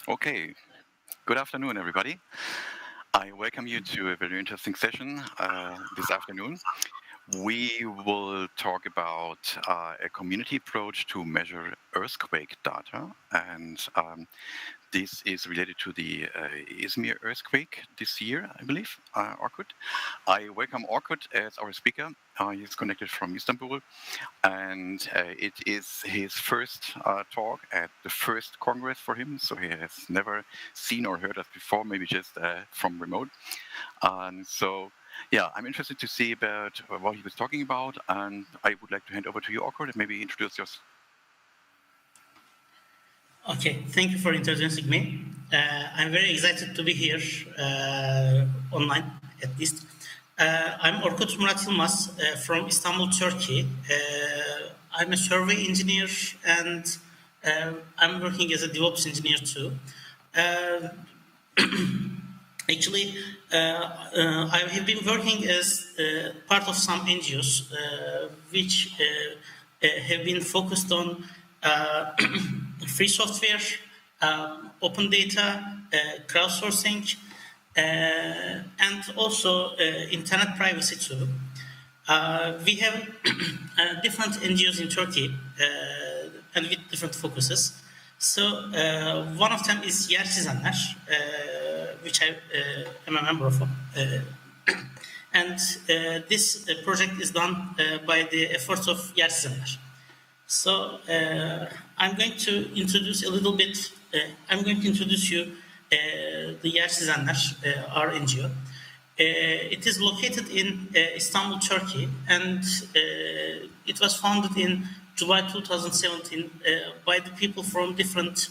Okay, good afternoon, everybody. I welcome you to a very interesting session this afternoon. We will talk about a community approach to measure earthquake data, and this is related to the Izmir earthquake this year, I believe, Orkut. I welcome Orkut as our speaker. He's connected from Istanbul, and it is his first talk at the first Congress for him, so he has never seen or heard us before, maybe just from remote. So, yeah, I'm interested to see about what he was talking about, and I would like to hand over to you, Orkut, and maybe introduce yourself. Okay, thank you for introducing me. I'm very excited to be here online, at least. I'm Orkut Murat Yılmaz from Istanbul, Turkey. I'm a survey engineer and I'm working as a DevOps engineer too. Actually, I have been working as part of some NGOs which have been focused on free software, open data, crowdsourcing, and also internet privacy too. We have different NGOs in Turkey and with different focuses. So one of them is r3s, which I am a member of. And this project is done by the efforts of r3s. So I'm going to introduce a little bit. I'm going to introduce you the r3s, our NGO. It is located in Istanbul, Turkey, and it was founded in July 2017 by the people from different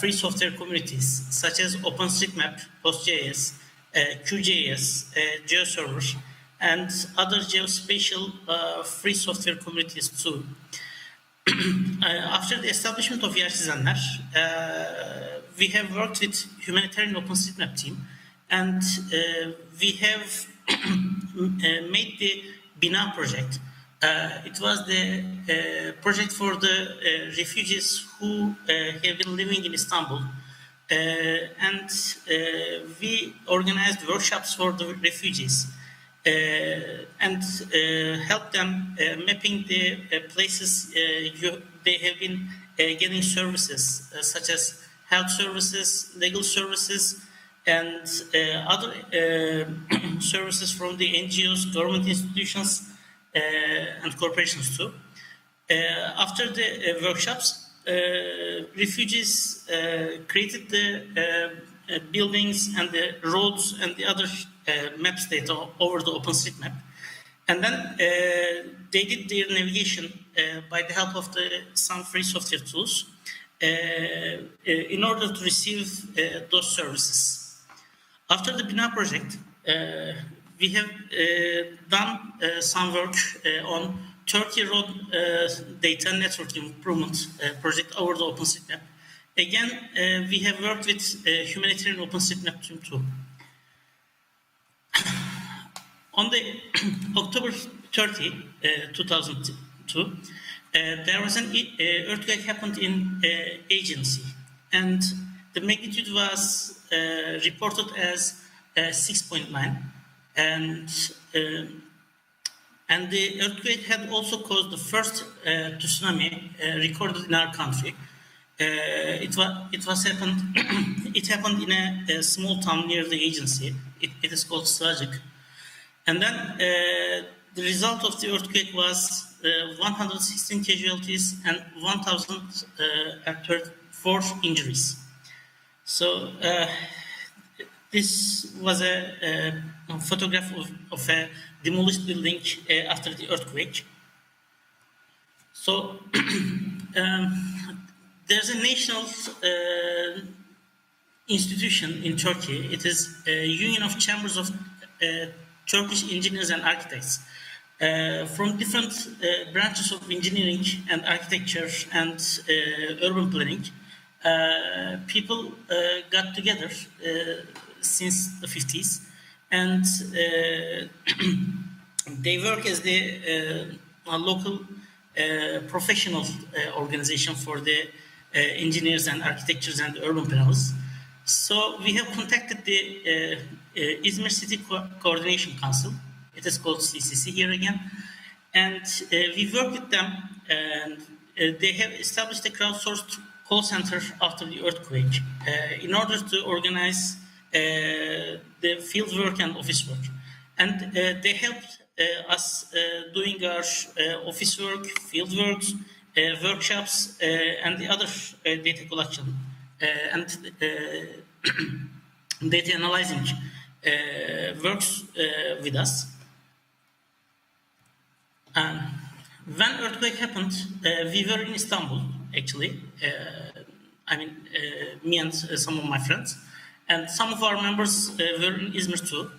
free software communities, such as OpenStreetMap, PostJS, QJS, GeoServer, and other geospatial free software communities too. After the establishment of r3s, we have worked with humanitarian OpenStreetMap team, and we have made the Bina project. It was the project for the refugees who have been living in Istanbul. And we organized workshops for the refugees and help them mapping the places they have been getting services such as health services, legal services, and other services from the NGOs, government institutions, and corporations too. After the workshops, refugees created the buildings and the roads and the other maps data over the OpenStreetMap. And then they did their navigation by the help of some free software tools in order to receive those services. After the Bina project, we have done some work on Turkey Road Data Network Improvement project over the OpenStreetMap. Again, we have worked with humanitarian OpenStreetMap team too. On the October 30, 2002, there was an earthquake happened in agency, and the magnitude was reported as 6.9, and the earthquake had also caused the first tsunami recorded in our country. It happened. It happened in a small town near the agency. It is called Sığacık. And then the result of the earthquake was 116 casualties and 1,034 injuries. So this was a photograph of a demolished building after the earthquake. So there's a national institution in Turkey. It is a Union of Chambers of Turkish Engineers and Architects. From different branches of engineering and architecture and urban planning, people got together since the 50s, and they work as the local professional organization for the engineers and architects and urban planners. So we have contacted the Izmir City Coordination Council. It is called CCC here again. And we work with them, and they have established a crowdsourced call center after the earthquake in order to organize the field work and office work. And they helped us doing our office work, field works, workshops, and the other data collection and data analyzing works with us. When earthquake happened, we were in Istanbul, actually. Me and some of my friends. And some of our members were in Izmir too.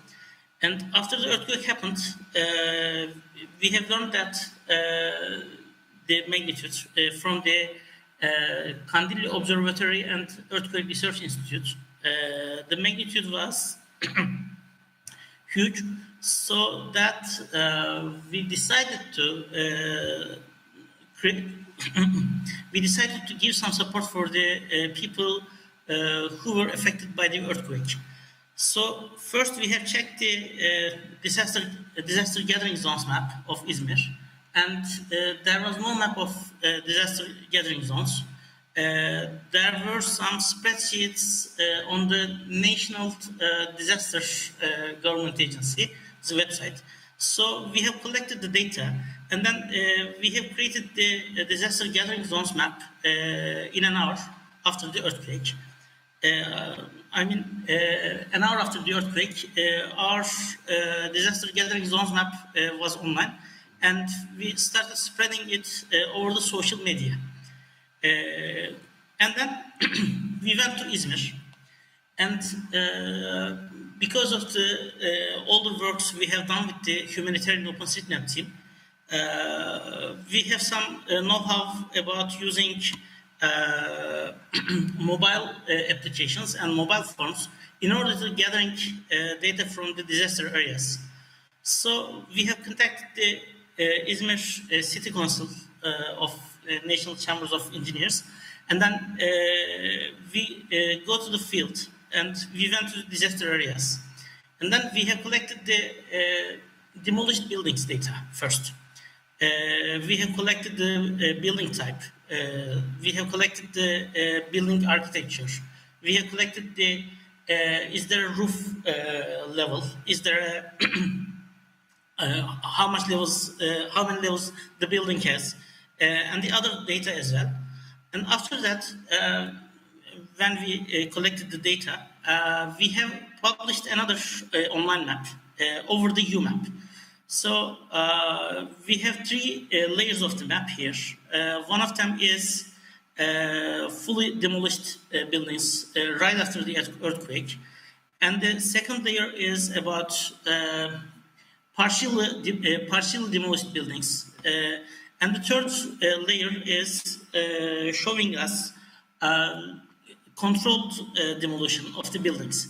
And after the earthquake happened, we have learned that the magnitude from the Kandilli Observatory and Earthquake Research Institute, the magnitude was huge, so that we decided to give some support for the people who were affected by the earthquake. So first we have checked the disaster gathering zones map of Izmir, and there was no map of disaster gathering zones. There were some spreadsheets on the National Disaster Government Agency's website. So we have collected the data, and then we have created the disaster gathering zones map in an hour after the earthquake. An hour after the earthquake, our disaster gathering zones map was online, and we started spreading it over the social media. And then we went to Izmir, and because of the all the works we have done with the humanitarian OpenStreetMap team, we have some know-how about using mobile applications and mobile forms in order to gathering data from the disaster areas. So we have contacted the Izmir City Council of National Chambers of Engineers, and then we go to the field and we went to the disaster areas. And then we have collected the demolished buildings data first. We have collected the building type. We have collected the building architecture. We have collected the is there a roof level? Is there how many levels the building has, and the other data as well. And after that, when we collected the data, we have published another online map over the UMap. So we have three layers of the map here. One of them is fully demolished buildings right after the earthquake. And the second layer is about partially demolished buildings. And the third layer is showing us controlled demolition of the buildings.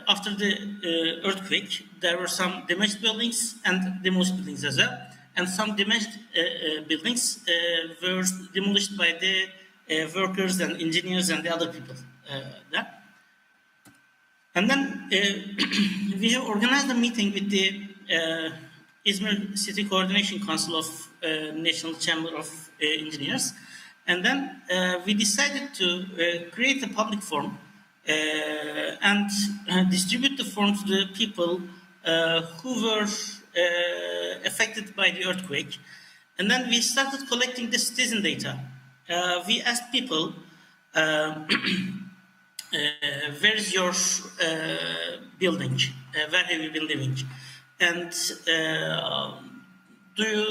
After the earthquake, there were some damaged buildings and demolished buildings as well. And some damaged buildings were demolished by the workers and engineers and the other people there. And then we have organized a meeting with the Izmir City Coordination Council of National Chamber of Engineers. And then we decided to create a public forum and distribute the form to the people who were affected by the earthquake. And then we started collecting the citizen data. We asked people, where is your building? Where have you been living? And do you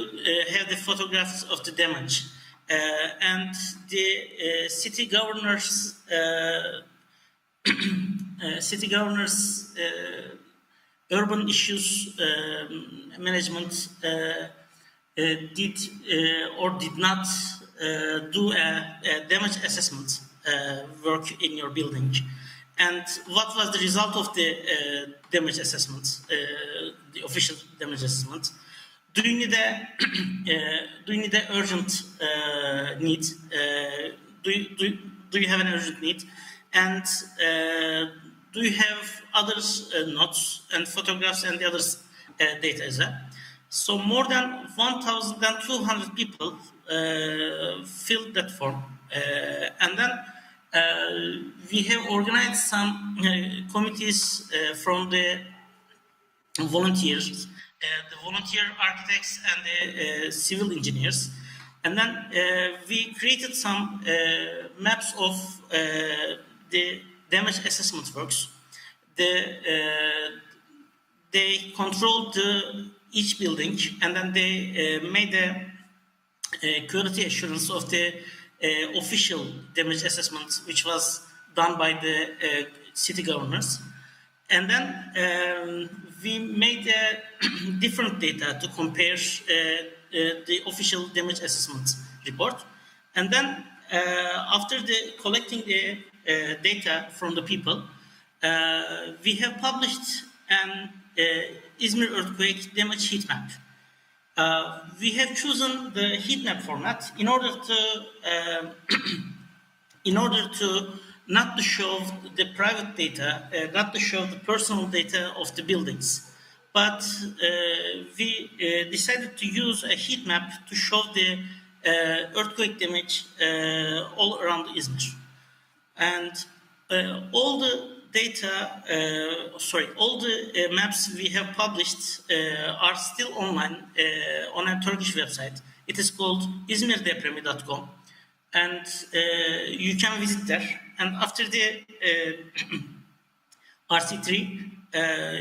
have the photographs of the damage? And the city governor's urban issues management did or did not do a damage assessment work in your building, and what was the result of the damage assessment, the official damage assessment? Do you need a urgent need? do you have an urgent need, and do you have others notes and photographs and the others data as well. So more than 1,200 people filled that form, and then we have organized some committees from the volunteers, the volunteer architects and the civil engineers. And then we created some maps of the damage assessment works. They controlled each building, and then they made a quality assurance of the official damage assessment, which was done by the city governors. And then we made different data to compare the official damage assessment report. And then after collecting the data from the people, we have published an Izmir earthquake damage heat map. We have chosen the heat map format in order to not to show the private data, not to show the personal data of the buildings, but we decided to use a heat map to show the earthquake damage all around Izmir. And all the data, all the maps we have published are still online on a Turkish website. It is called izmirdepremi.com, and you can visit there. And after the RC3,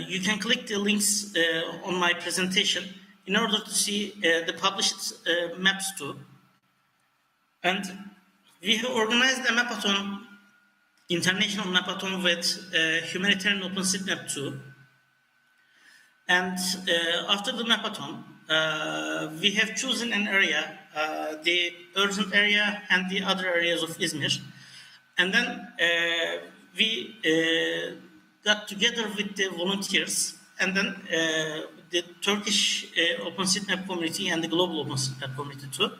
you can click the links on my presentation in order to see the published maps too. And we have organized a mapathon, international mapathon with humanitarian OpenStreetMap too. And after the mapathon, we have chosen an area, the urgent area and the other areas of Izmir. And then we got together with the volunteers, and then the Turkish OpenStreetMap community and the global OpenStreetMap community too.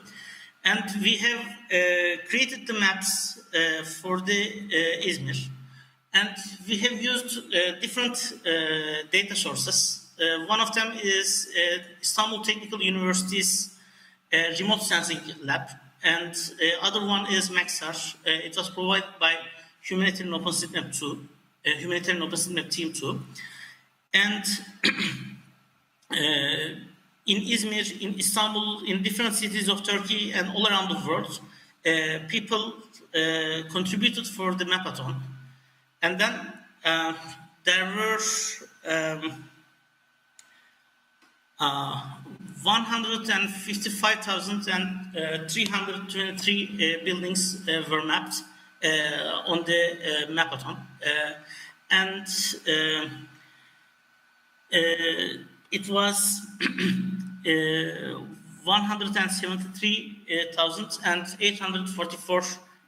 And we have created the maps for the Izmir. And we have used different data sources. One of them is Istanbul Technical University's remote sensing lab. And other one is Maxar. It was provided by Humanitarian OpenStreetMap team too. And in Izmir, in Istanbul, in different cities of Turkey and all around the world, people contributed for the mapathon. And then there were 155,323 buildings were mapped on the mapathon. And it was 173,844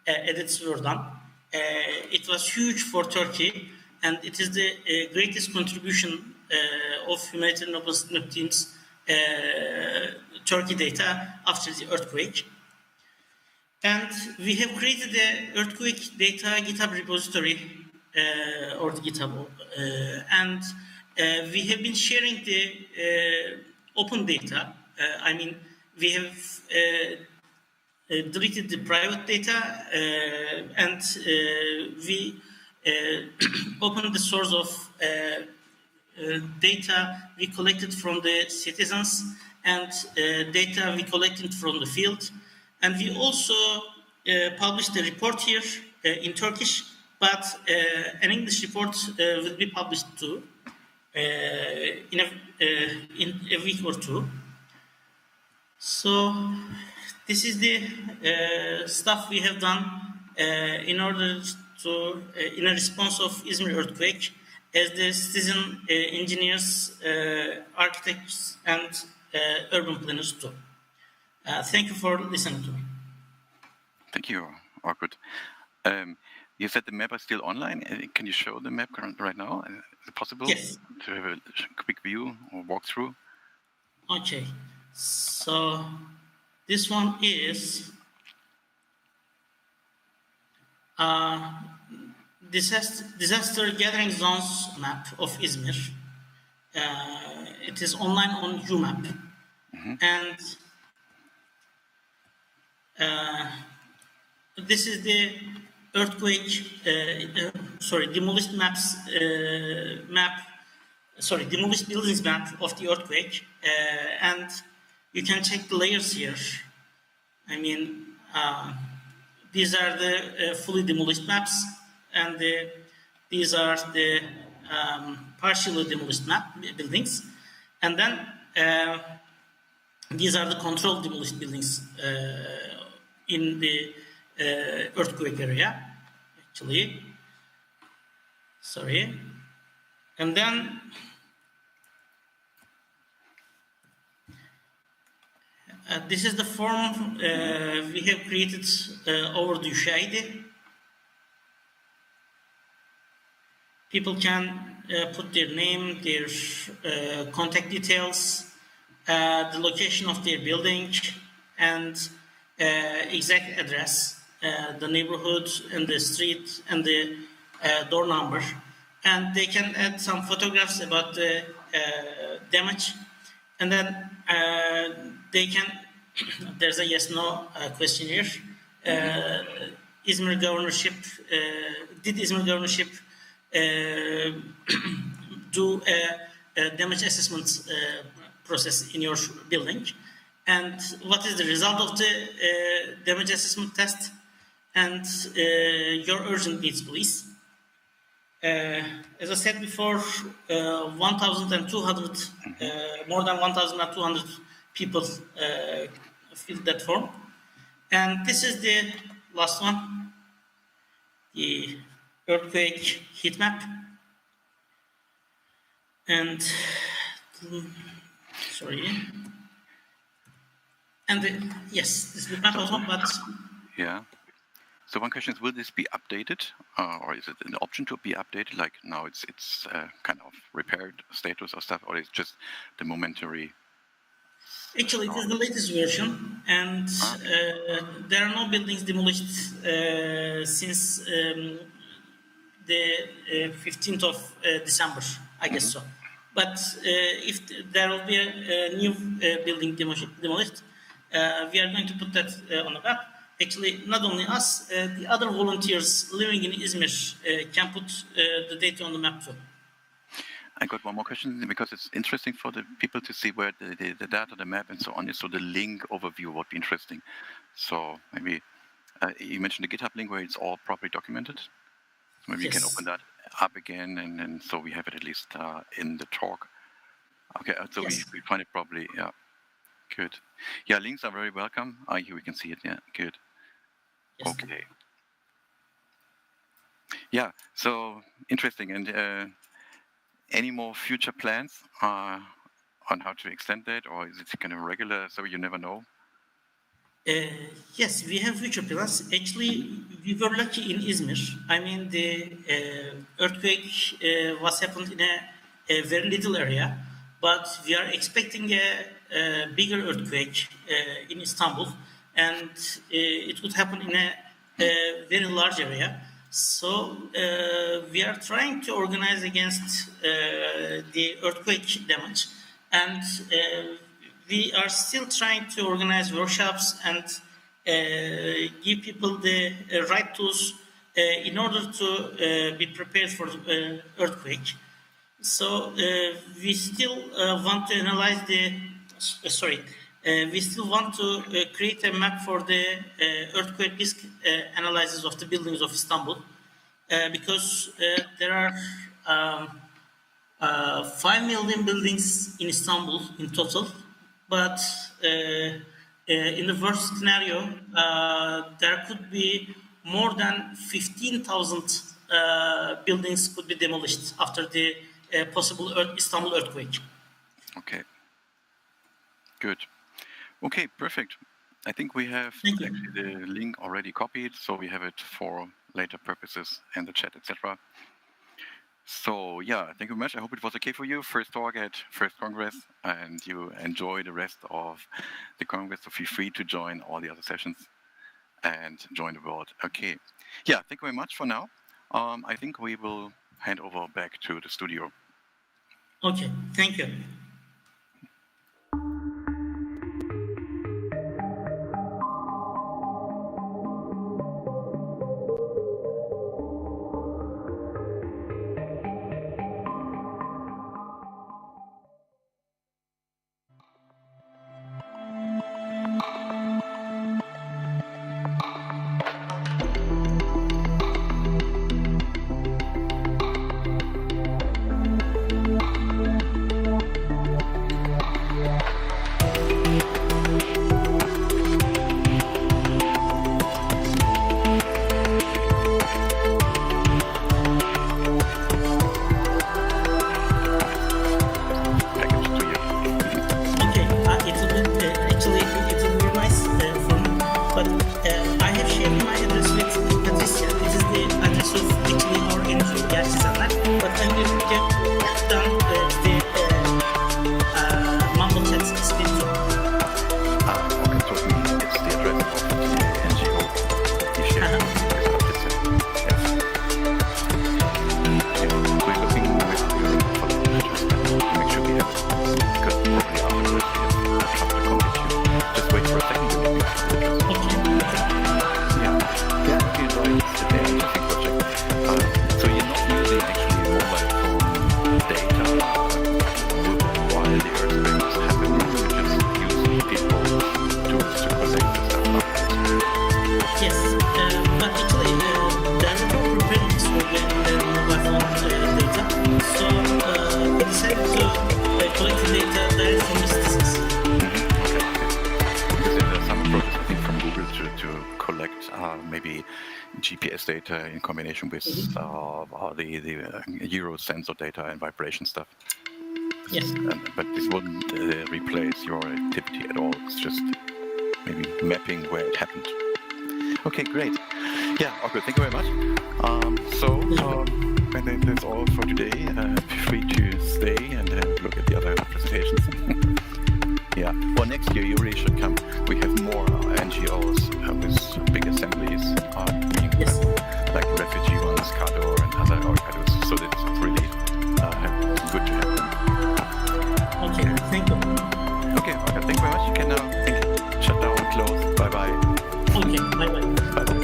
edits were done. It was huge for Turkey, and it is the greatest contribution of humanitarian OpenStreetMap teams Turkey data after the earthquake. And we have created the earthquake data GitHub repository, or the GitHub, and we have been sharing the open data. I mean, we have deleted the private data, and we opened the source of data we collected from the citizens and data we collected from the field. And we also published a report here in Turkish, but an English report will be published too in a week or two. So this is the stuff we have done in order to, in a response of Izmir earthquake, as the citizen engineers, architects, and urban planners too. Thank you for listening to me. Thank you, Orkut. You said the map is still online. Can you show the map right now? Is it possible Yes. to have a quick view or walkthrough? Okay. So this one is Disaster gathering zones map of Izmir. It is online on UMap. And this is the earthquake, demolished demolished buildings map of the earthquake. And you can check the layers here. I mean, these are the fully demolished maps, and these are the partially demolished buildings. And then these are the controlled demolished buildings in the earthquake area, actually. Sorry. And then this is the form we have created over the Uşaidi. People can put their name, their contact details, the location of their building, and exact address, the neighborhood and the street and the door number. And they can add some photographs about the damage. And then they can, there's a yes-no question here. Izmir governorship, did Izmir governorship do a damage assessment process in your building? And what is the result of the damage assessment test? And your urgent needs, please. As I said before, 1,200, more than 1,200 people filled that form. And this is the last one, the earthquake heat map. And, sorry. And yes, this is the map also, but... Yeah. So one question is, will this be updated, or is it an option to be updated? Like now it's kind of repaired status or stuff, or is it just the momentary? Actually, it is the latest version, and there are no buildings demolished since the 15th of December, I guess so. But if there will be a new building demolished, we are going to put that on the map. Actually, not only us, the other volunteers living in Izmir can put the data on the map too. I got one more question, because it's interesting for the people to see where the data, the map, and so on is. So the link overview would be interesting. So maybe you mentioned the GitHub link where it's all properly documented. So maybe you can open that up again, and so we have it at least in the talk. Okay, so we find it probably, yeah. Good. Yeah, links are very welcome. Here we can see it, yeah, good. Yes. Okay. Yeah, so interesting. And any more future plans on how to extend that, or is it kind of regular, so you never know? Yes, we have future plans. Actually, we were lucky in Izmir. I mean, the earthquake was happened in a very little area, but we are expecting a bigger earthquake in Istanbul, and it would happen in a very large area. So we are trying to organize against the earthquake damage, and we are still trying to organize workshops and give people the right tools in order to be prepared for the earthquake. So we still want to analyze we still want to create a map for the earthquake risk analysis of the buildings of Istanbul, because there are 5 million buildings in Istanbul in total, but in the worst scenario, there could be more than 15,000 buildings could be demolished after the possible Istanbul earthquake. Okay. Good. Okay, perfect. I think we have actually the link already copied, so we have it for later purposes in the chat, etc. So yeah, thank you very much. I hope it was okay for you. First talk at First Congress, and you enjoy the rest of the Congress, so feel free to join all the other sessions. and join the board. Okay. Yeah, thank you very much for now. I think we will hand over back to the studio. Okay, thank you. Package to you. Okay, it will be actually it will be very nice for me. But I have shared my address with Patricia. This is the address of actually our entry, gerçekten. But I'm going to get down the Mumble chat split. Okay, so it's the address of the NGO you shared with Patricia. Yes. Okay, we're looking with your for the address to make sure we have it. Because probably afterwards we have tough to contact you. Just wait for a second and maybe have the address. Yeah, okay, right. It's a very interesting project. So you're not using actually mobile phone data while the earthquake is happening. You just use people tools to collect the stuff afterwards. Yes, but actually there are no preparedness for the mobile phone data. So we decided to collect the data directly from the citizens. Okay. Because there's some approaches, I think, from Google to collect maybe GPS data in combination with the Euro sensor data and vibration stuff. Yes. But this wouldn't replace your activity at all. It's just maybe mapping where it happened. Okay, great. Yeah, okay, thank you very much. And that's all for today. Feel free to stay and look at the other presentations. Yeah, well, next year you really should come. We have more NGOs with big assemblies, Yes. like refugee ones, Cador and other organizations. So it's really good to have them. Okay, thank you. Okay, thank you very much. You can now shut down, close. Bye bye. Okay, bye-bye. Bye bye.